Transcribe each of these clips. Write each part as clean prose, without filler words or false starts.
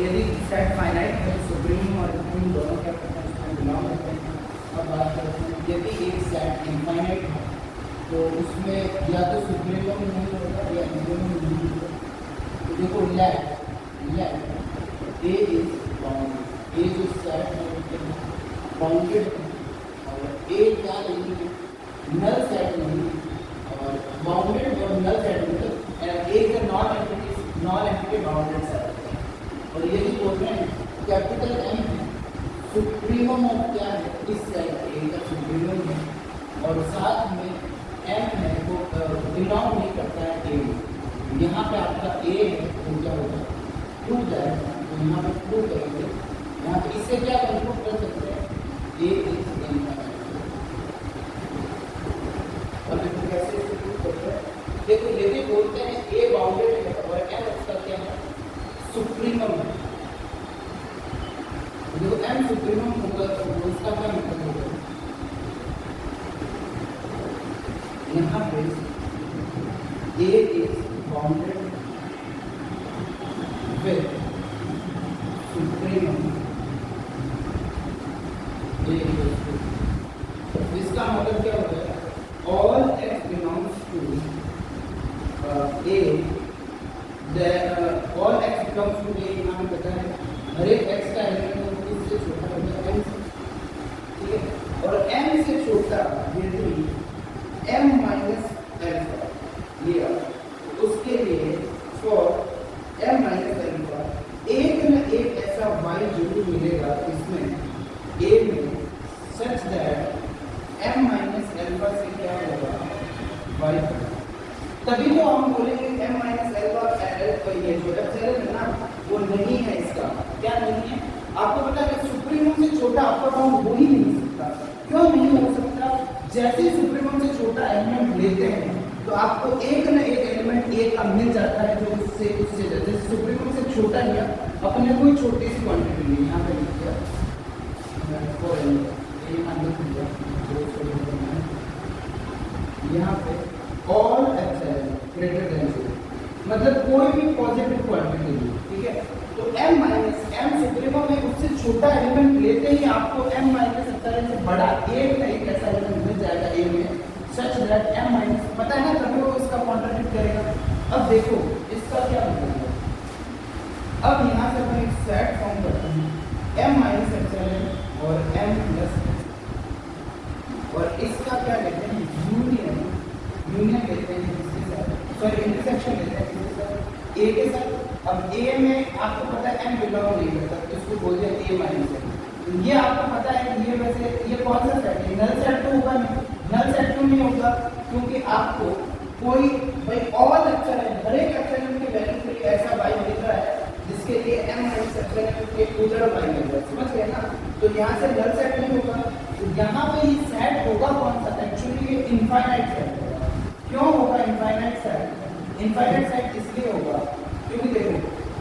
यदि set finite है तो सुप्रीम और इंफिनिट दोनों क्या करते हैं, उसमें बिलोंग करते हैं। अब बात करते हैं यदि एक सेट इनफाइनाइट है तो उसमें या तो सुप्रीमम नहीं होगा या इंफिनिमम नहीं होगा। तो देखो लेट ए इज बाउंडेड, ए जो सेट है बाउंडेड है और ए क्या नहीं है, नल सेट नहीं है। और बाउंडेड और नल सेट मतलब ए का नॉन एंटिटी बाउंडेड सेट। और ये भी बोल रहे हैं कैपिटल एम है सुप्रीमम ऑफ क्या है, इस सेट ए का सुप्रीमम है और साथ में एम है वो बिलोंग नहीं करता है ए में। यहाँ पे आपका ए है तो क्या होगा, टूट जाएगा। तो यहाँ पे प्रूव करेंगे, यहाँ पे इससे क्या कंक्लूड कर सकते हैं, ए इज इनफाइनाइट। और देखो कैसे प्रूव करते हैं, देखो यदि बोलते हैं ए बाउंडेड है और एम उसका क्या है, सुप्रीमम है। देखो एम सुप्रीमम होगा तो उसका क्या मतलब होगा, यहाँ पे A is bounded with supremum A, इसका मतलब क्या होता है, all x belongs to A, all x belongs to A. यहाँ पे पता है हर एक एक्स का एलिमेंट इससे छोटा होता है एम से, ठीक है। और एम से छोटा यदि एम माइनस एल्फा लिया उसके लिए फॉर एम माइनस एल्फा एक न एक ऐसा वाई जरूर मिलेगा इसमें ए में such that M minus alpha से क्या होगा, वाई। तभी तो हम बोलेंगे एम माइनस एल्फा ये जो एप्सिलॉन है ना वो नहीं है, इसका क्या नहीं है। आपको पता है सुप्रीमम से छोटा आपका बाउंड हो ही नहीं सकता। क्यों नहीं हो सकता, जैसे ही सुप्रीमम से छोटा एलिमेंट लेते हैं तो आपको एक न एक एलिमेंट ए का मिल जाता है जो उससे जैसे सुप्रीमम से छोटा लिया, अपने कोई छोटी सी क्वांटिटी ली, यहाँ पे लिख दिया यहाँ पे ऑल एप्सिलॉन ग्रेटर देन 0, मतलब कोई भी पॉजिटिव क्वांटिटी ली, ठीक है। तो m माइनस एम सुप्रीमम है, उससे छोटा एलिमेंट लेते ही आपको m माइनस एप्सिलॉन से बड़ा एक ऐसा एलिमेंट मिल जाएगा ए में सच दैट m माइनस, पता है ना तभी वो इसका कॉन्ट्राडिक्ट करेगा। अब देखो इसका क्या मतलब है, अब यहाँ से हम एक सेट फॉर्म करते हैं m माइनस एप्सिलॉन और m प्लस, और इसका क्या कहते हैं, यूनियन कहते हैं इसके साथ, सॉरी इंटरसेक्शन कहते हैं इसके साथ ए के साथ। अब ए में आपको पता है m बिलोंग नहीं करता तो इसको बोलते हैं a माइनस एम। तो ये आपको पता है कि ये वैसे ये कौन सा सेट है, नल सेट तो होगा नहीं, नल सेट क्यों नहीं होगा, क्योंकि आपको कोई भाई ऑल एप्सिलॉन हर एक एप्सिलॉन की वैल्यू के लिए ऐसा y मिल रहा है जिसके लिए m माइनस एप्सिलॉन के उधर y मिल रहा है, समझ गए ना। तो यहाँ से नल सेट नहीं होगा, तो यहाँ पे ये सेट होगा कौन सा, एक्चुअली ये इनफाइनाइट सेट होगा। क्यों होगा इनफाइनाइट सेट, इनफाइनाइट सेट इसलिए होगा क्योंकि देखो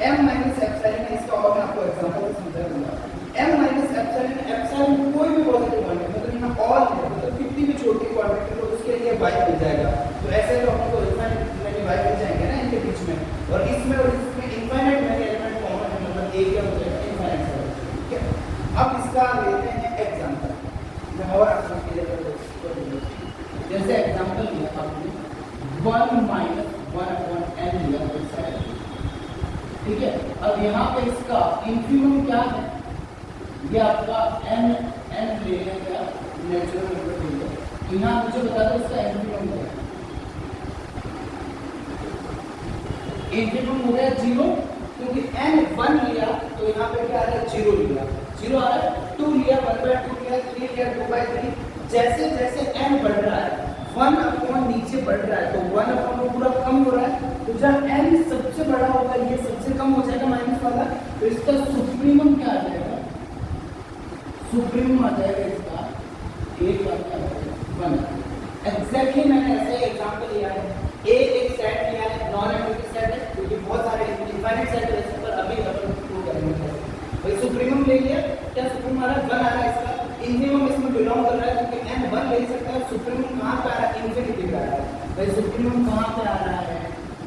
m माइनस एप्सिलॉन है, इसका और मैं आपको एग्जांपल समझा दूंगा। m माइनस एप्सिलॉन कोई भी पॉजिटिव क्वांटिटी मतलब यहाँ ऑल है, मतलब कितनी भी छोटी क्वांटिटी तो उसके लिए y मिल जाएगा। तो ऐसे तो हमको इनफाइनाइट में y मिल जाएंगे ना इनके बीच में, और इसमें इनफाइनाइट में एलिमेंट कॉमन है, मतलब a क्या हो जाएगा इनफाइनाइट सेट, ठीक है। अब इसका लेते हैं एग्जांपल, मैं और आपको क्लियर कर दूंगा। जैसे एग्जांपल लिया आपने 1 माइनस 1/n लिया सेट, ठीक है। अब यहाँ पे इसका इंफिनिमम क्या है, ये आपका n ले लिया क्या नेचुरल नंबर ले लिया, तो यहाँ मुझे बता दो इसका इंफिनिमम क्या है। इंफिनिमम हो गया 0, क्योंकि n 1 लिया तो यहाँ पे क्या आ रहा है 0 लिया, 0 आ रहा है, 2 लिया 1/2 लिया, 3 लिया 2/3। जैसे जैसे n बढ़ रहा है 1 अपॉन नीचे बढ़ रहा है तो 1 अपॉन वो पूरा कम हो रहा है, तो जब n सबसे बड़ा होगा ये सबसे कम हो जाएगा माइनस वाला, तो इसका सुप्रीमम क्या आ जाएगा, सुप्रीमम आ जाएगा इसका एक का 1। एग्जैक्टली मैंने ऐसा ही एग्जांपल लिया है, ए एक सेट लिया है, नॉन एडिटिव सेट है, क्योंकि बहुत सारे इनफाइनाइट सेट है इस पर अभी अपन प्रूव करेंगे। भाई सुप्रीमम ले लिया, क्या सुप्रीमम आ रहा है 1 आ रहा है, इसका इंफिनिमम इसमें बिलोंग कर रहा है क्योंकि n 1 ले सकता है। सुप्रीमम कहाँ पे आ रहा है, इंफिनिटी पे आ रहा है। भाई सुप्रीमम कहाँ पे आ रहा है,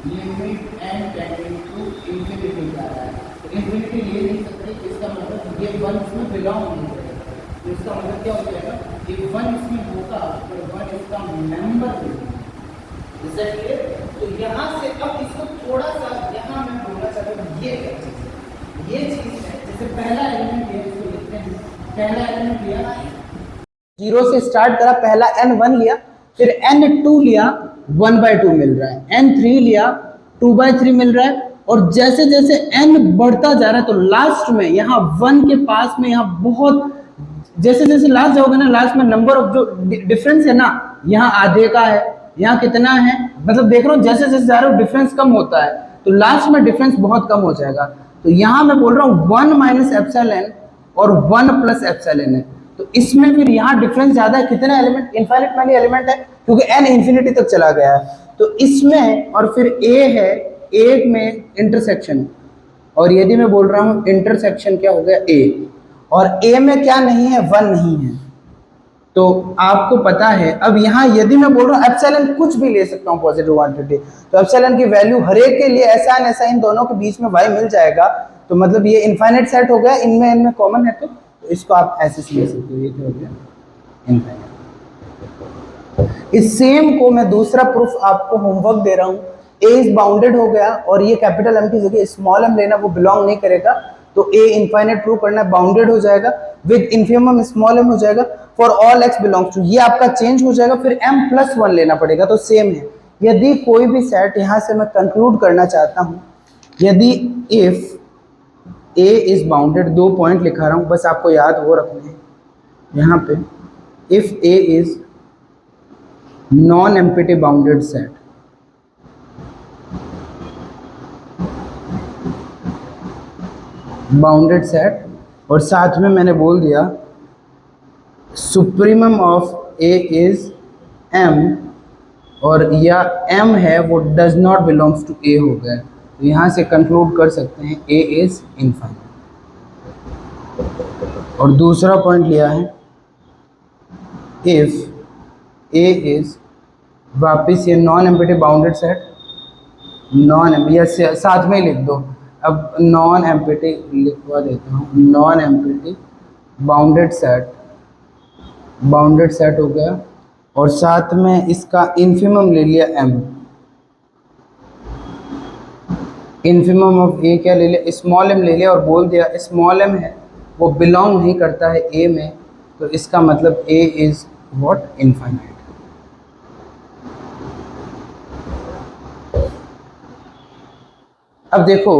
limit n tending to infinity पे आ रहा है, तो इन्फिनिटी ले नहीं सकते, इसका मतलब ये 1 इसमें बिलोंग नहीं करेगा। तो इसका मतलब क्या हो जाएगा, ये 1 इसमें होगा तो 1 इसका मेंबर होगा। तो यहाँ से अब इसको थोड़ा सा यहाँ मैं बोलना चाहता हूँ, ये क्या चीज़ है, ये चीज़ है जैसे पहला एलिमेंट लिया, इसको लिखते हैं, पहला एलिमेंट लिया 0 से स्टार्ट करा, पहला n1 लिया, फिर n2 लिया 1/2 मिल रहा है, n3 लिया 2/3 मिल रहा है, और जैसे जैसे n बढ़ता जा रहा है तो लास्ट में यहाँ 1 के पास में यहाँ बहुत, जैसे जैसे लास्ट जाओगे ना, लास्ट में नंबर ऑफ जो डिफरेंस है ना, यहाँ आधे का है, यहाँ कितना है, मतलब देख रहा हूँ जैसे जैसे जा रहे हो डिफरेंस कम होता है, तो लास्ट में डिफरेंस बहुत कम हो जाएगा। तो यहाँ मैं बोल रहा हूँ 1 माइनस एप्सिलॉन और 1 प्लस एप्सिलॉन है, तो इसमें फिर यहाँ डिफरेंस ज्यादा है, कितने एलिमेंट, इनफाइनाइट मैनी एलिमेंट है क्योंकि n इंफिनिटी तक चला गया है, तो इसमें और फिर a है, a में इंटरसेक्शन, और यदि मैं बोल रहा हूँ इंटरसेक्शन क्या हो गया a, और a में क्या नहीं है, 1 नहीं है, तो आपको पता है। अब यहाँ यदि मैं बोल रहा हूँ एप्सिलॉन कुछ भी ले सकता हूँ पॉजिटिव क्वांटिटी, तो एप्सिलॉन की वैल्यू हर एक के लिए ऐसा न ऐसा इन दोनों के बीच में y मिल जाएगा, तो मतलब ये इनफाइनाइट सेट हो गया, इनमें कॉमन है, तो इसको आप ऐसे ले सकते हो, ये क्या हो गया, इनफाइनाइट। इस सेम को मैं दूसरा प्रूफ आपको होमवर्क दे रहा हूँ, a इज बाउंडेड हो गया, और ये कैपिटल M की जगह स्मॉल m लेना, वो बिलोंग नहीं करेगा, तो a इनफाइनाइट प्रूव करना, बाउंडेड हो जाएगा, विद इन्फिमम स्मॉल m हो जाएगा, for all x belongs to, ये आपका चेंज हो जाएगा, फिर m+1 लेना पड़ेगा, तो सेम है। यदि कोई भी सेट, यहाँ से मैं कंक्लूड करना चाहता हूँ, यदि if a is bounded, 2 point लिखा रहा हूँ, बस आपको याद वो रखने हैं यहाँ पे, if a is non empty bounded set, bounded set, और साथ में मैंने बोल दिया supremum of a is m, और या m है वो does not belongs to a हो गया, तो यहाँ से कंक्लूड कर सकते हैं a इज इनफाइनाइट। और दूसरा पॉइंट लिया है इफ a इज, वापिस ये नॉन एम्प्टी बाउंडेड सेट, या साथ में ही लिख दो, अब नॉन एम्प्टी लिखवा देता हूँ, नॉन एम्प्टी बाउंडेड सेट हो गया, और साथ में इसका इन्फिमम ले लिया m, इन्फिमम ऑफ a क्या ले लिया, स्मॉल m ले लिया, और बोल दिया स्मॉल m है वो बिलोंग नहीं करता है a में, तो इसका मतलब a इज व्हाट, इनफाइनाइट। अब देखो,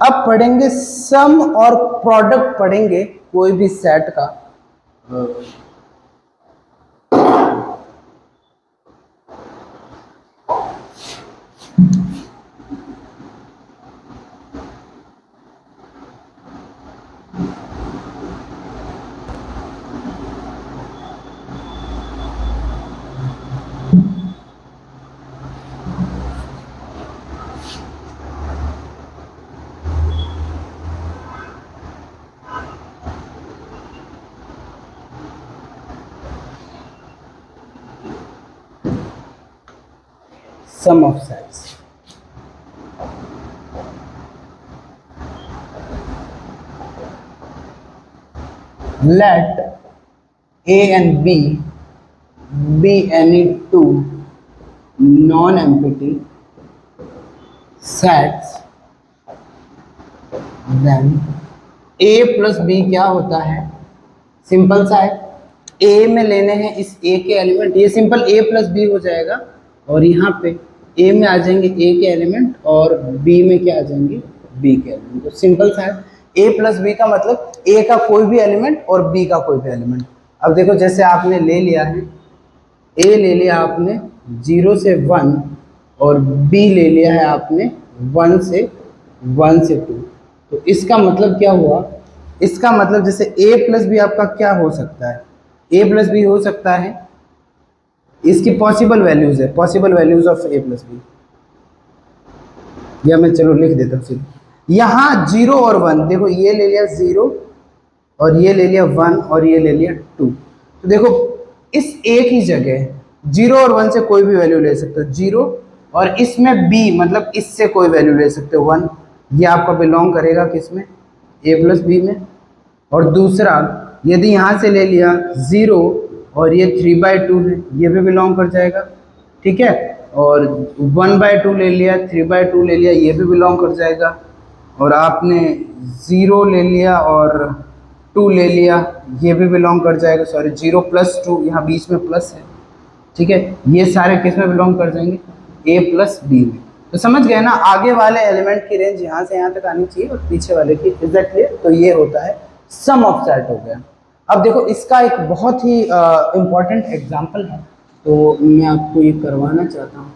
अब पढ़ेंगे सम और प्रोडक्ट पढ़ेंगे कोई भी सेट का। Sum of sets. Let A and B be any two non-empty sets, then A plus B क्या होता है, सिंपल सा है, A में लेने हैं इस A के एलिमेंट, ये सिंपल A plus B हो जाएगा, और यहाँ पे A में आ जाएंगे A के एलिमेंट और B में क्या आ जाएंगे, B के एलिमेंट, तो सिंपल सा है। A प्लस B का मतलब A का कोई भी एलिमेंट और B का कोई भी एलिमेंट। अब देखो जैसे आपने ले लिया है, A ले लिया आपने 0 से 1 और B ले लिया है आपने 1 से 2, तो इसका मतलब क्या हुआ, इसका मतलब जैसे A प्लस B आपका क्या हो सकता है, A प्लस B हो सकता है, इसकी पॉसिबल वैल्यूज है, possible values of A plus B, या मैं चलो लिख देता हूँ सिर्फ, यहाँ 0 और 1, देखो ये ले लिया 0 और ये ले लिया 1 और ये ले लिया 2, तो देखो इस एक ही जगह 0 और 1 से कोई भी वैल्यू ले सकते हो, 0, और इसमें b मतलब इससे कोई वैल्यू ले सकते हो 1, ये आपका बिलोंग करेगा किसमें, a प्लस बी में। और दूसरा यदि यहाँ से ले लिया 0 और ये 3/2 है, ये भी बिलोंग कर जाएगा, ठीक है। और 1/2 ले लिया, 3/2 ले लिया, ये भी बिलोंग कर जाएगा। और आपने 0 ले लिया और 2 ले लिया, ये भी बिलोंग कर जाएगा। सॉरी 0 + 2, यहाँ बीच में प्लस है, ठीक है। ये सारे किस में बिलोंग कर जाएंगे, a प्लस बी में। तो समझ गए ना, आगे वाले एलिमेंट की रेंज यहाँ से यहाँ तक आनी चाहिए और पीछे वाले की, इज दैट क्लियर। तो ये होता है सम ऑफ सेट हो गया। अब देखो इसका एक बहुत ही इम्पॉर्टेंट एग्जाम्पल है, तो मैं आपको ये करवाना चाहता हूँ।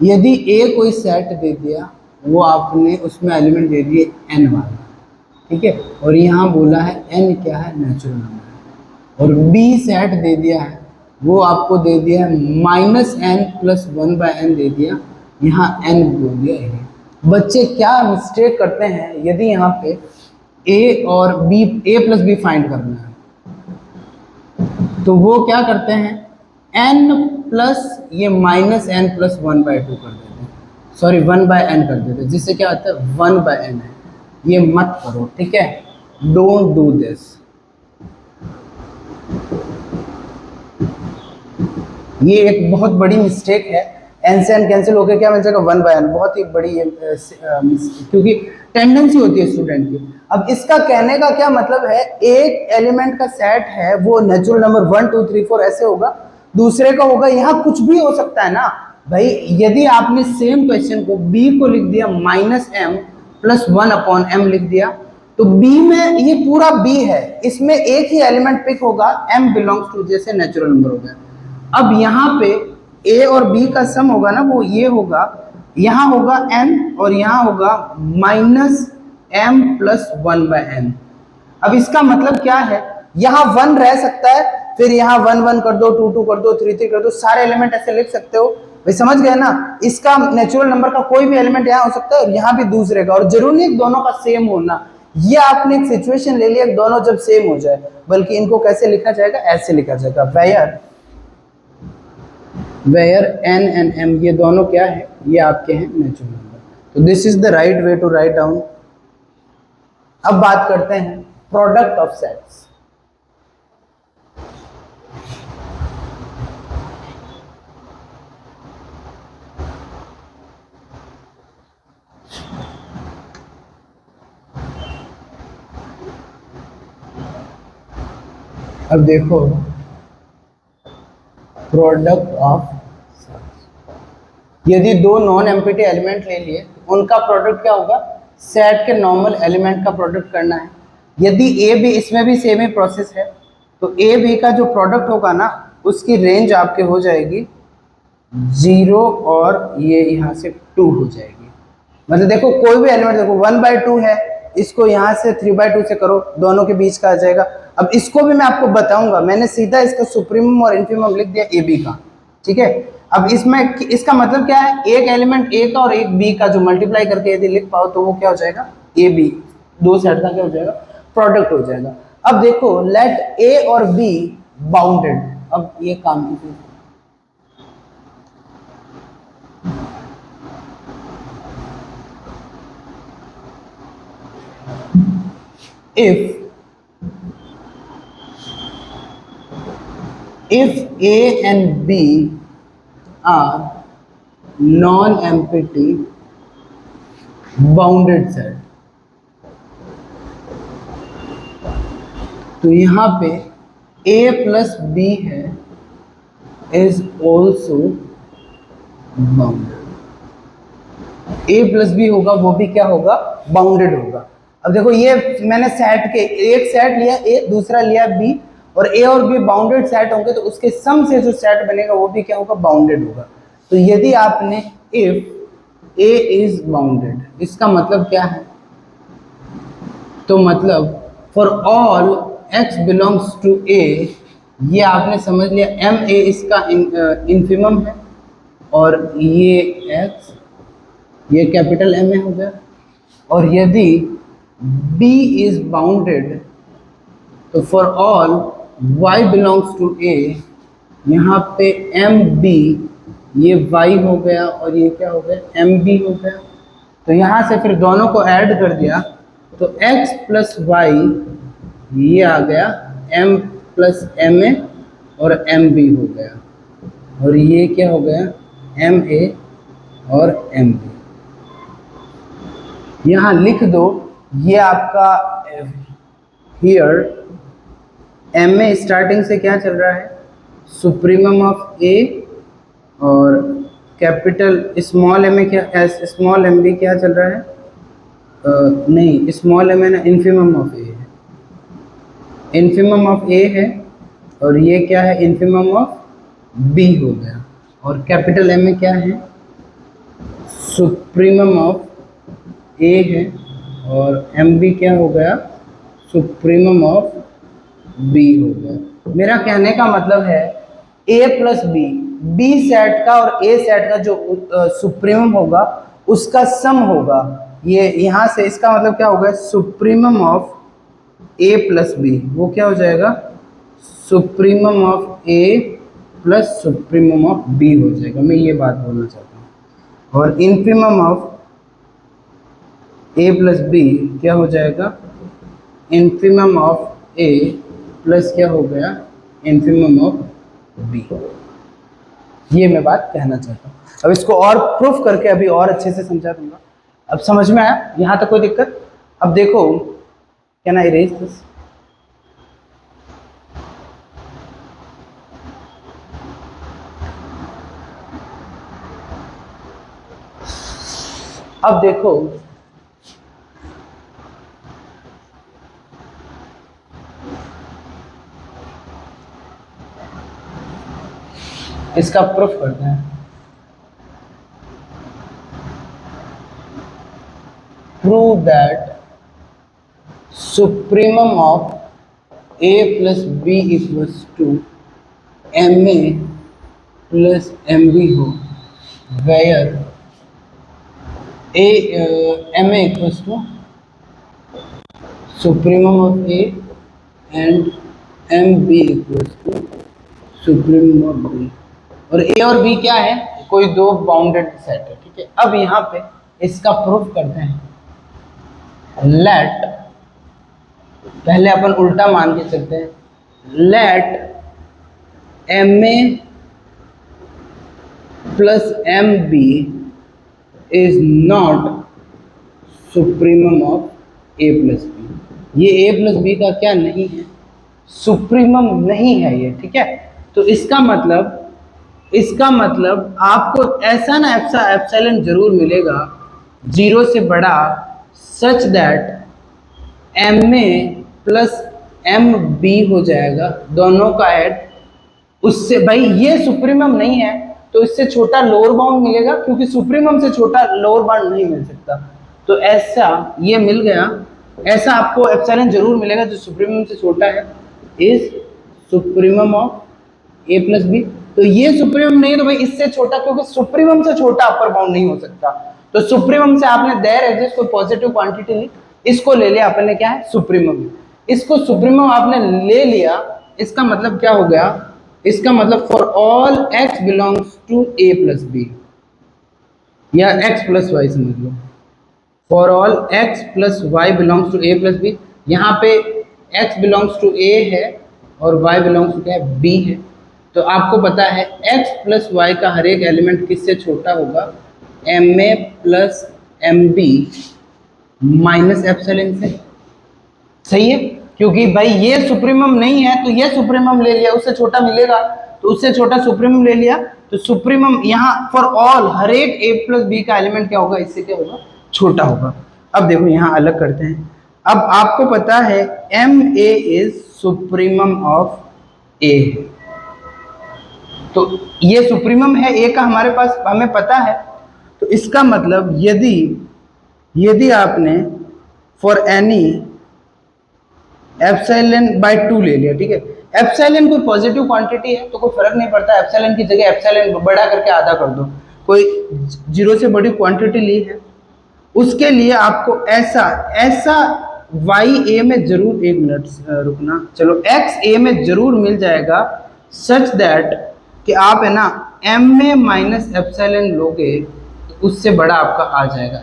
यदि a कोई सेट दे दिया, वो आपने उसमें एलिमेंट दे दिए n वाला, ठीक है, और यहाँ बोला है n क्या है, नेचुरल नंबर, और b सेट दे दिया है, वो आपको दे दिया है -n + 1/n दे दिया, यहाँ n बोल दिया है। बच्चे क्या मिस्टेक करते हैं, यदि यहाँ पे a और b, a + b फाइंड करना है, तो वो क्या करते हैं, n प्लस ये -n + 1/2 कर देते हैं, सॉरी 1/n कर देते हैं, जिससे क्या होता है 1/n है। ये मत करो, ठीक है, डोंट डू दिस। ये एक बहुत बड़ी मिस्टेक है, n से n कैंसिल होकर क्या मिल जाएगा, 1/n, बहुत ही बड़ी क्योंकि टेंडेंसी होती है स्टूडेंट की। अब इसका कहने का क्या मतलब है, एक एलिमेंट का सेट है वो नेचुरल नंबर 1 2 3 4 ऐसे होगा, दूसरे का होगा, यहाँ कुछ भी हो सकता है ना भाई। यदि आपने सेम क्वेश्चन को b को लिख दिया -m + 1/m लिख दिया, तो b में ये पूरा b है, इसमें एक ही एलिमेंट पिक होगा, m बिलोंग्स टू जैसे नेचुरल नंबर हो गया। अब यहाँ पे a और b का सम होगा ना, वो ये होगा, यहाँ होगा n और यहाँ होगा -m + 1/n। अब इसका मतलब क्या है, यहाँ 1 रह सकता है, फिर यहाँ 1 1 कर दो, 2 2 कर दो, 3 3 कर दो, सारे एलिमेंट ऐसे लिख सकते हो भाई, समझ गए ना। इसका नेचुरल नंबर का कोई भी एलिमेंट यहाँ हो सकता है और यहाँ भी दूसरे का, और जरूरी नहीं दोनों का सेम होना। ये आपने एक सिचुएशन ले लिया दोनों जब सेम हो जाए, बल्कि इनको कैसे लिखा जाएगा, ऐसे लिखा जाएगा, वेयर n and m, ये दोनों क्या है, ये आपके हैं नेचुरल नंबर। तो this is the right way to write down. अब बात करते हैं प्रोडक्ट ऑफ सेट्स। अब देखो प्रोडक्ट ऑफ, यदि दो नॉन एम्प्टी एलिमेंट ले लिए, उनका प्रोडक्ट क्या होगा, सेट के नॉर्मल एलिमेंट का प्रोडक्ट करना है। यदि ए बी, इसमें भी सेम ही प्रोसेस है, तो ए बी का जो प्रोडक्ट होगा ना, उसकी रेंज आपके हो जाएगी 0 और ये यहाँ से 2 हो जाएगी। मतलब देखो कोई भी एलिमेंट, देखो 1/2 है, इसको यहाँ से 3/2 से करो, दोनों के बीच का आ जाएगा। अब इसको भी मैं आपको बताऊंगा, मैंने सीधा इसका सुप्रीमम और इन्फीमम लिख दिया ए बी का, ठीक है। अब इसमें इसका मतलब क्या है, एक एलिमेंट ए का और एक बी का जो मल्टीप्लाई करके यदि लिख पाओ, तो वो क्या हो जाएगा, ए बी, दो सेट का क्या हो जाएगा, प्रोडक्ट हो जाएगा। अब देखो लेट ए और बी बाउंडेड, अब ये काम कीजिए, if A and B are non-empty bounded set, तो यहाँ पे A + B है is also bounded। A + B होगा, वो भी क्या होगा, बाउंडेड होगा। अब देखो ये मैंने सेट के एक सेट लिया A, दूसरा लिया B, और A और B बाउंडेड सेट होंगे, तो उसके सम से जो सेट बनेगा वो भी क्या होगा, बाउंडेड होगा। तो यदि आपने इफ A इज बाउंडेड, इसका मतलब क्या है, तो मतलब for all x belongs to A, ये आपने समझ लिया, MA इसका इन्फीमम है, और ये x ये कैपिटल M हो गया। और यदि B इज बाउंडेड, तो for all y belongs to A, यहाँ पे एम बी, ये वाई हो गया और ये क्या हो गया, एम बी हो गया। तो यहाँ से फिर दोनों को ऐड कर दिया तो x प्लस वाई ये आ गया m प्लस एम ए और एम बी हो गया, और ये क्या हो गया, एम ए और एम बी। यहाँ लिख दो, ये आपका हियर एम ए स्टार्टिंग से क्या चल रहा है, सुप्रीमम ऑफ ए, और कैपिटल स्मॉल एम ए क्या, एस स्मॉल एम बी क्या चल रहा है, नहीं स्मॉल एम ए ना, इन्फीमम ऑफ ए है, इन्फीमम ऑफ ए है, और ये क्या है, इन्फीमम ऑफ बी हो गया, और कैपिटल एम ए क्या है, सुप्रीमम ऑफ ए है, और एम बी क्या हो गया, सुप्रीमम ऑफ बी हो गया। मेरा कहने का मतलब है ए प्लस बी, बी सेट का और ए सेट का जो सुप्रीमम होगा उसका सम होगा, ये यहाँ से इसका मतलब क्या होगा, supremum of A plus B, वो क्या हो जाएगा, supremum of A plus supremum of B हो जाएगा। मैं ये बात बोलना चाहता हूँ। और infimum of A plus B क्या हो जाएगा, इन्फीमम ऑफ ए प्लस क्या हो गया, इन्फीमम ऑफ बी। ये मैं बात कहना चाहता हूँ। अब इसको और प्रूफ करके अभी और अच्छे से समझा दूंगा। अब समझ में आया, यहाँ तक कोई दिक्कत? अब देखो, कैन आई इरेज दिस? अब देखो, इसका प्रूफ करते हैं। Prove that supremum of A plus B equals to M A plus M B हो, where M A equals to supremum of A and M B equals to supremum of B. और A और B क्या है, कोई दो bounded set है, ठीक है। अब यहाँ पे इसका प्रूफ करते हैं। लेट, पहले अपन उल्टा मान के चलते हैं, let M A plus M B is not supremum of A plus B. ये ए प्लस बी का क्या नहीं है, सुप्रीमम नहीं है ये, ठीक है। तो इसका मतलब आपको ऐसा ना एप्सिलॉन जरूर मिलेगा जीरो से बड़ा, such that M A plus M B हो जाएगा, दोनों का ऐड, उससे भाई ये सुप्रीमम नहीं है तो इससे छोटा लोअर बाउंड मिलेगा, क्योंकि सुप्रीमम से छोटा लोअर बाउंड नहीं मिल सकता। तो ऐसा ये मिल गया, ऐसा आपको एप्सिलॉन जरूर मिलेगा जो सुप्रीमम से छोटा है, is supremum of A plus B. तो ये सुप्रीमम नहीं है तो भाई इससे छोटा, क्योंकि सुप्रीमम से छोटा अपर बाउंड नहीं हो सकता। तो सुप्रीमम से आपने देयर एग्जिस्ट कोई पॉजिटिव क्वांटिटी ली, इसको ले लिया अपन ने, क्या है, सुप्रीमम। इसको सुप्रीमम आपने ले लिया, इसका मतलब क्या हो गया, इसका मतलब for all x belongs to a plus B, या x प्लस वाई समझ लो, for all x plus Y belongs to a plus B. यहाँ पे x बिलोंग्स टू a है और y बिलोंग्स टू क्या है, b है। तो आपको पता है x प्लस वाई का हर एक एलिमेंट किससे छोटा होगा, M A plus M B minus epsilon से, सही है। क्योंकि भाई ये सुप्रीमम नहीं है तो ये सुप्रीमम ले लिया, उससे छोटा मिलेगा तो उससे छोटा सुप्रीमम ले लिया, तो सुप्रीमम यहाँ फॉर ऑल हर एक ए प्लस बी का एलिमेंट क्या होगा, इससे क्या होगा, छोटा होगा। अब देखो यहाँ अलग करते हैं। अब आपको पता है M A is supremum of A, तो ये सुप्रीमम है ए का, हमारे पास हमें पता है। तो इसका मतलब यदि आपने फॉर एनी एप्सिलॉन बाय 2 ले लिया, ठीक है। एप्सिलॉन कोई पॉजिटिव क्वांटिटी है तो कोई फर्क नहीं पड़ता, एप्सिलॉन की जगह एप्सिलॉन बड़ा करके आधा कर दो। कोई जीरो से बड़ी क्वांटिटी ली है, उसके लिए आपको ऐसा वाई ए में जरूर, एक मिनट रुकना, चलो एक्स ए में जरूर मिल जाएगा, सच दैट कि आप है ना m में माइनस एप्सिलॉन लोगे तो उससे बड़ा आपका आ जाएगा।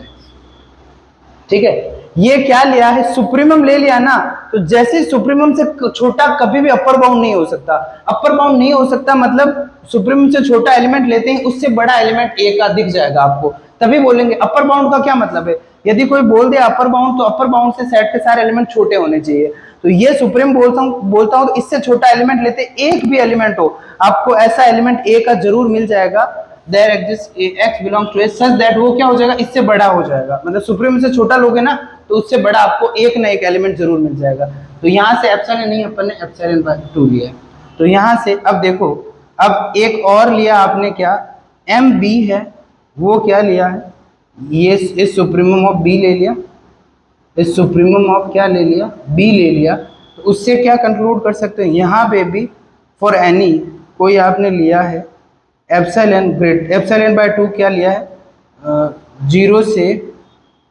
ठीक है, ये क्या लिया है, सुप्रीमम ले लिया ना, तो जैसे सुप्रीमम से छोटा कभी भी अपर बाउंड नहीं हो सकता। अपर बाउंड नहीं हो सकता मतलब सुप्रीमम से छोटा एलिमेंट लेते हैं, उससे बड़ा एलिमेंट ए का दिख जाएगा आपको, तभी बोलेंगे। अपर बाउंड का क्या मतलब है, यदि कोई बोल दे अपर बाउंड, तो अपर बाउंड से सेट के सारे एलिमेंट छोटे होने चाहिए। तो ये सुप्रीम बोलता हूं तो इससे छोटा एलिमेंट लेते, एक भी एलिमेंट हो, आपको ऐसा एलिमेंट ए का जरूर मिल जाएगा। There exist x belongs to A such that वो क्या हो जाएगा, इससे बड़ा हो जाएगा। मतलब सुप्रीम से छोटा लोगे ना तो उससे बड़ा आपको एक ना एक एलिमेंट जरूर मिल जाएगा। तो यहाँ से एप्सिलॉन नहीं, अपन ने एप्सिलॉन बाय 2 लिया। तो यहाँ से अब देखो, अब एक और लिया आपने क्या, एम बी है, वो क्या लिया है, ये इस सुप्रीमम ऑफ बी ले लिया, इस सुप्रीमम ऑफ क्या ले लिया, बी ले लिया। तो उससे क्या कंक्लूड कर सकते हैं, यहाँ पे भी फॉर एनी कोई आपने लिया है एप्सिलॉन ग्रेट, एप्सिलॉन बाय 2 क्या लिया है, 0 से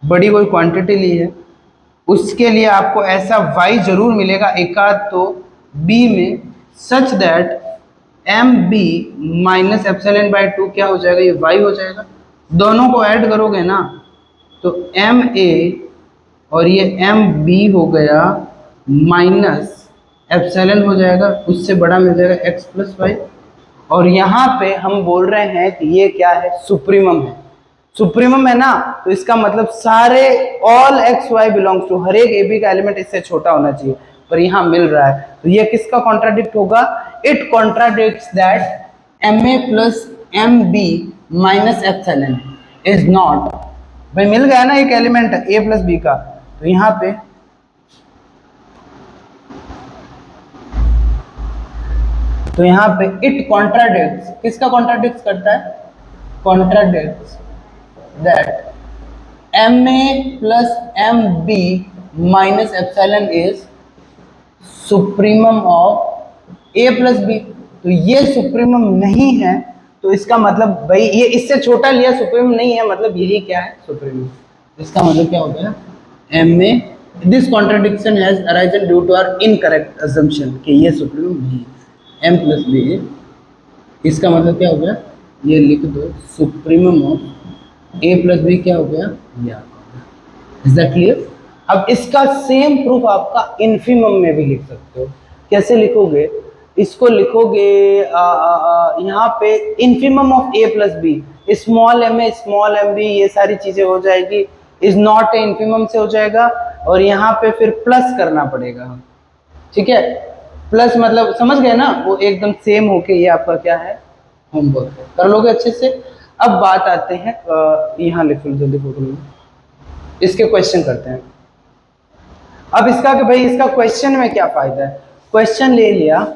बड़ी कोई क्वांटिटी ली है, उसके लिए आपको ऐसा y जरूर मिलेगा एकाध तो b में, such that M B minus epsilon by 2 क्या हो जाएगा, ये y हो जाएगा। दोनों को ऐड करोगे ना तो एम ए और ये एम बी हो गया माइनस एप्सिलॉन हो जाएगा, उससे बड़ा मिल जाएगा x प्लस वाई। और यहाँ पे हम बोल रहे हैं कि ये क्या है, सुप्रीमम है। सुप्रीमम है ना, तो इसका मतलब सारे all X Y belongs to, हर एक ए बी का एलिमेंट इससे छोटा होना चाहिए, पर यहाँ मिल रहा है। तो ये किसका कॉन्ट्राडिक्ट होगा, it contradicts that M A plus M B minus epsilon is not, भाई मिल गया ना एक एलिमेंट ए प्लस बी का। तो यहाँ पे इट कॉन्ट्राडिक्ट्स, किसका कॉन्ट्राडिक्ट करता है, contradicts that M A plus M B minus epsilon is supremum of A plus B. तो ये सुप्रीमम नहीं है, तो इसका मतलब भाई ये इससे छोटा लिया, सुप्रीमम नहीं है, मतलब यही क्या है, सुप्रीमम। इसका मतलब क्या हो गया, M A, this contradiction has arisen due to our incorrect assumption कि ये सुप्रीमम नहीं है, एम प्लस बी। इसका मतलब क्या हो गया, ये लिख दो supremum of A plus B क्या हो गया, इज दैट क्लियर। अब इसका सेम प्रूफ आपका इन्फीमम में भी लिख सकते हो। कैसे लिखोगे, इसको लिखोगे यहाँ पे infimum of A plus B, small M A small M B, ये सारी चीजें हो जाएगी, इज नॉट ए इन्फीमम से हो जाएगा, और यहाँ पे फिर प्लस करना पड़ेगा। ठीक है, प्लस मतलब समझ गए ना, वो एकदम सेम होके ये आपका क्या है, होमवर्क है, कर लोगे अच्छे से। अब बात आते हैं, यहाँ लिख लो जल्दी फोटो में, इसके क्वेश्चन करते हैं। अब इसका कि भाई इसका क्वेश्चन में क्या फायदा है, क्वेश्चन ले लिया,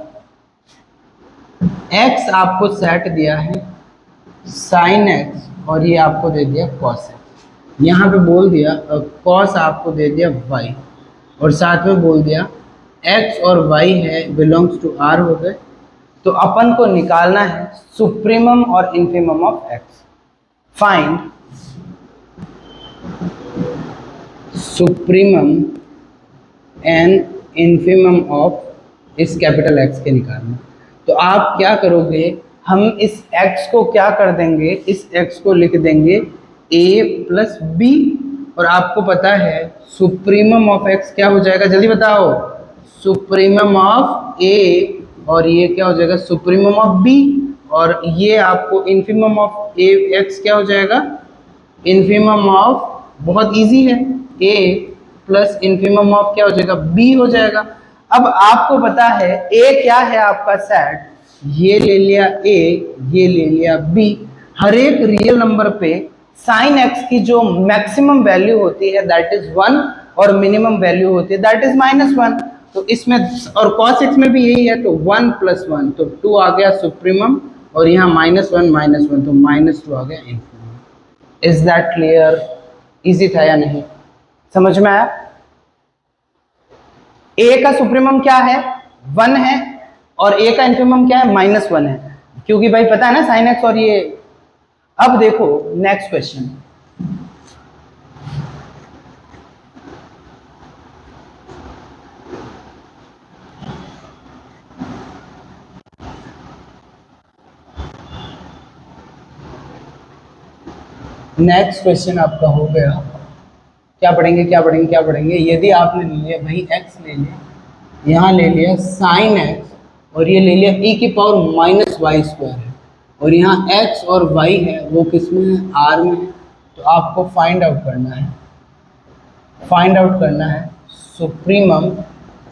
x आपको सेट दिया है sin x और ये आपको दे दिया cos x, यहाँ पे बोल दिया cos आपको दे दिया y, और साथ में बोल दिया x और y है बिलोंग्स टू r हो गए। तो अपन को निकालना है सुप्रीमम और infimum of x। Find supremum and infimum of इस कैपिटल X के निकालना। तो आप क्या करोगे, हम इस x को क्या कर देंगे, इस x को लिख देंगे a प्लस बी, और आपको पता है सुप्रीमम ऑफ x क्या हो जाएगा, जल्दी बताओ, सुप्रीमम ऑफ a, और ये क्या हो जाएगा, सुप्रीमम ऑफ b, और ये आपको इन्फीमम ऑफ a x क्या हो जाएगा, इन्फीमम ऑफ, बहुत इजी है, a प्लस इन्फीमम ऑफ क्या हो जाएगा, b हो जाएगा। अब आपको पता है a क्या है आपका सेट, ये ले लिया a, ये ले लिया b, हर एक रियल नंबर पे साइन x की जो मैक्सिमम वैल्यू होती है दैट इज 1, और मिनिमम वैल्यू होती है दैट इज -1। तो इसमें और cos x में भी यही है, तो 1 + 1 तो 2 आ गया सुप्रीमम, और यहाँ -1 -1 तो -2 आ गया infimum. Is that clear, easy था या नहीं, समझ में आया। a का सुप्रीमम क्या है, 1 है, और a का इन्फीमम क्या है, -1 है, क्योंकि भाई पता है ना साइन x और ये। अब देखो नेक्स्ट क्वेश्चन, नेक्स्ट क्वेश्चन आपका हो गया, क्या पढ़ेंगे क्या पढ़ेंगे क्या पढ़ेंगे। यदि आपने ले लिया भाई x ले लिया, यहाँ ले लिया साइन x और ये ले लिया e की पावर माइनस वाई स्क्वायर है, और यहाँ x और y है वो किस में है, r में है। तो आपको फाइंड आउट करना है सुप्रीमम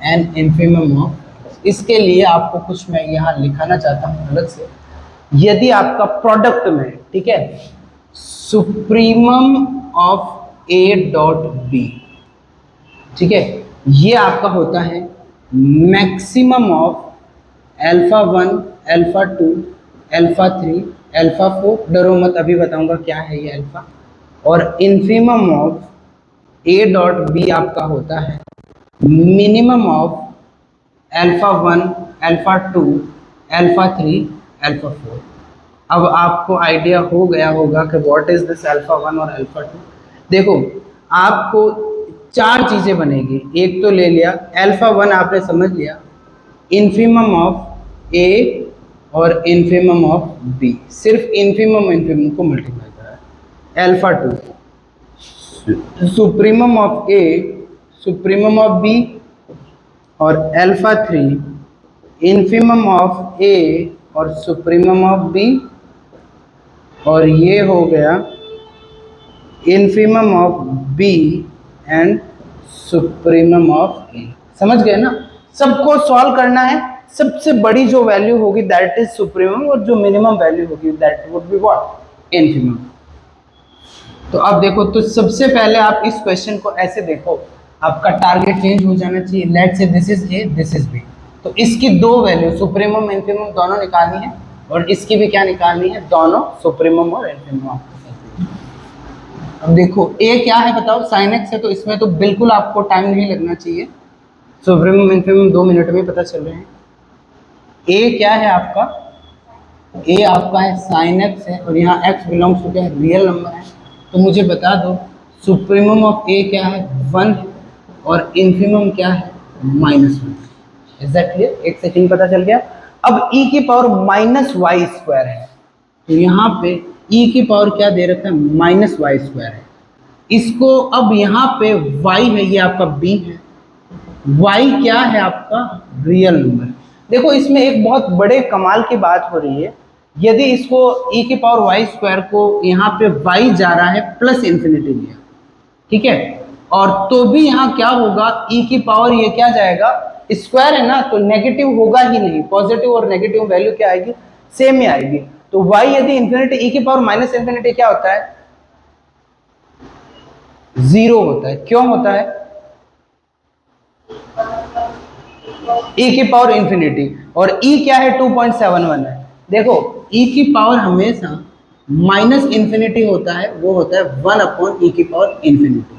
एंड इन्फीमम ऑफ। इसके लिए आपको कुछ मैं यहाँ लिखाना चाहता हूँ अलग से। यदि आपका प्रोडक्ट में, ठीक है, supremum of a dot b, ठीक है, ये आपका होता है maximum of alpha 1 alpha 2 alpha 3 alpha 4, डरो मत अभी बताऊंगा क्या है ये अल्फा। और infimum of a dot b आपका होता है minimum of alpha 1 alpha 2 alpha 3 alpha 4। अब आपको आइडिया हो गया होगा कि व्हाट इज दिस अल्फा 1 और अल्फा 2। देखो आपको चार चीजें बनेगी। एक तो ले लिया अल्फा 1, आपने समझ लिया, इन्फीमम ऑफ ए और इन्फीमम ऑफ बी, सिर्फ इन्फीमम को मल्टीप्लाई करा है। Alpha 2 supremum of A, supremum of B, और अल्फा 3 इन्फीमम ऑफ ए और सुप्रीमम ऑफ बी, और ये हो गया infimum of B and supremum of A. समझ गए ना? सबको सॉल्व करना है। सबसे बड़ी जो वैल्यू होगी दैट इज सुप्रीमम, और जो मिनिमम वैल्यू होगी that would be what, infimum. तो अब देखो, तो सबसे पहले आप इस क्वेश्चन को ऐसे देखो, आपका टारगेट चेंज हो जाना चाहिए। Let's say this is A, this is B, तो इसकी दो वैल्यू सुप्रीमम इन्फीमम दोनों निकालनी है, और इसकी भी क्या निकालनी है, दोनों सुप्रीमम और इन्फीमम। अब देखो ए क्या है बताओ, साइन एक्स है, तो इसमें तो बिल्कुल आपको टाइम नहीं लगना चाहिए, सुप्रीमम इन्फीमम 2 मिनट में पता चल रहे हैं। ए क्या है आपका, ए आपका है साइन एक्स है, और यहाँ एक्स बिलोंग्स टू क्या है, रियल नंबर है। तो मुझे बता दो सुप्रीमम ऑफ ए क्या है, 1 है, और इन्फीमम क्या है, -1। Is that clear? एक सेकंड पता चल गया। अब e की पावर माइनस वाई स्क्वायर है, तो यहाँ पे e की पावर क्या दे रखा है, -y² है। इसको अब यहाँ पे y है, ये आपका b है, y क्या है आपका, रियल नंबर। देखो इसमें एक बहुत बड़े कमाल की बात हो रही है। यदि इसको e की पावर y² को यहाँ पे y जा रहा है प्लस इन्फिनिटी लिया, ठीक है, और तो भी यहाँ क्या होगा, e की पावर ये क्या जाएगा, स्क्वायर है ना, तो नेगेटिव होगा ही नहीं। पॉजिटिव और नेगेटिव वैल्यू क्या आएगी, सेम ही आएगी। तो y यदि इन्फिनिटी, e की पावर माइनस इन्फिनिटी क्या होता है, 0 होता है। क्यों होता है, e की पावर इन्फिनिटी, और e क्या है, 2.71 है। देखो e की पावर हमेशा माइनस इन्फिनिटी होता है, वो होता है 1/e की पावर इन्फिनिटी,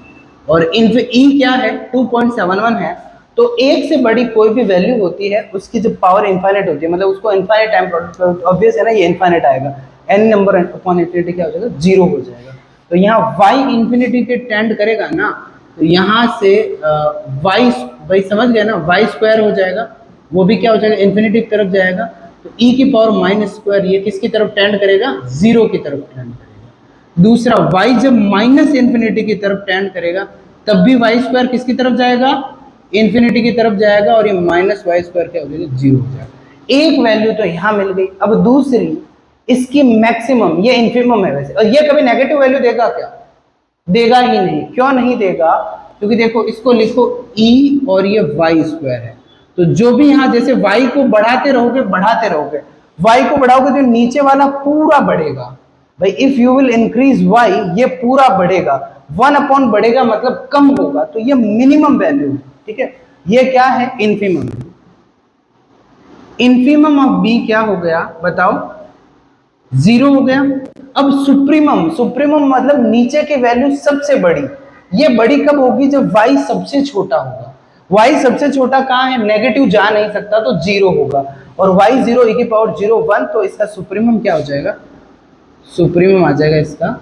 और e क्या है, 2.71 है। तो एक से बड़ी कोई भी वैल्यू होती है, उसकी जो पावर इनफाइनाइट होती है, मतलब उसको इनफाइनाइट टाइम प्रोडक्ट, ऑब्वियस है ना, ये इनफाइनाइट आएगा, n नंबर अपॉन इन्फिनिटी क्या हो जाएगा, 0 हो जाएगा। तो यहाँ y इन्फिनिटी के टेंड करेगा ना, तो यहाँ से y, भाई समझ गया ना, y² हो जाएगा, वो भी क्या हो जाएगा, इन्फिनिटी की तरफ जाएगा। तो e की पावर -² ये किसकी तरफ टेंड करेगा, 0 की तरफ टेंड करेगा। दूसरा y जब माइनस इन्फिनिटी की तरफ टेंड करेगा, तब भी y² किसकी तरफ जाएगा, इन्फिनिटी की तरफ जाएगा, और ये -y² क्या हो जाएगा, 0 हो जाएगा। एक वैल्यू तो यहाँ मिल गई। अब दूसरी, इसकी मैक्सिमम, ये इन्फीमम है वैसे, और ये कभी नेगेटिव वैल्यू देगा क्या, देगा ही नहीं। क्यों नहीं देगा, क्योंकि देखो इसको लिखो e और ये y² है, तो जो भी यहाँ जैसे y को बढ़ाते रहोगे y को बढ़ाओगे तो नीचे वाला पूरा बढ़ेगा। भाई if you will increase y, ये पूरा बढ़ेगा, 1 बढ़ेगा मतलब कम होगा, तो ये मिनिमम वैल्यू है, ठीक है। ये क्या है, इन्फीमम। इन्फीमम ऑफ b क्या हो गया बताओ, 0 हो गया। अब सुप्रीमम, सुप्रीमम मतलब नीचे की वैल्यू सबसे बड़ी। ये बड़ी कब होगी, जब y सबसे छोटा होगा। y सबसे छोटा कहाँ है, नेगेटिव जा नहीं सकता, तो 0 होगा, और y 0 e की पावर 0 1, तो इसका सुप्रीमम क्या हो जाएगा, सुप्रीमम आ जाएगा इसका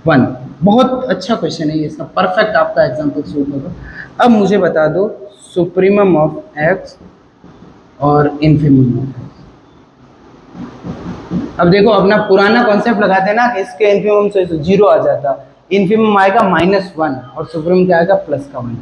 1। बहुत अच्छा क्वेश्चन है ये, इसका परफेक्ट आपका एग्जांपल सूट होगा। अब मुझे बता दो सुप्रीमम ऑफ x और इन्फीमम ऑफ x। अब देखो अपना पुराना कॉन्सेप्ट लगाते हैं ना कि इसके इन्फिमम से 0 आ जाता, इन्फिमम आएगा -1 और सुप्रीम क्या आएगा +1।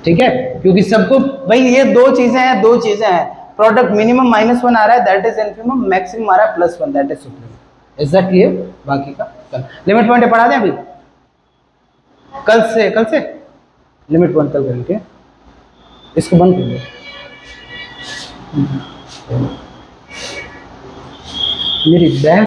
ठीक है, क्योंकि सबको भाई ये दो चीजें हैं, प्रोडक्ट मिनिमम -1 आ रहा है दैट इज इन्फिमम, मैक्सिमम आ रहा है +1 that is supreme. Is that clear? बाकी का कल लिमिट पॉइंट पढ़ा दें अभी, कल से लिमिट पॉइंट कल करेंगे। इसको बंद कर दो, मेरी बैग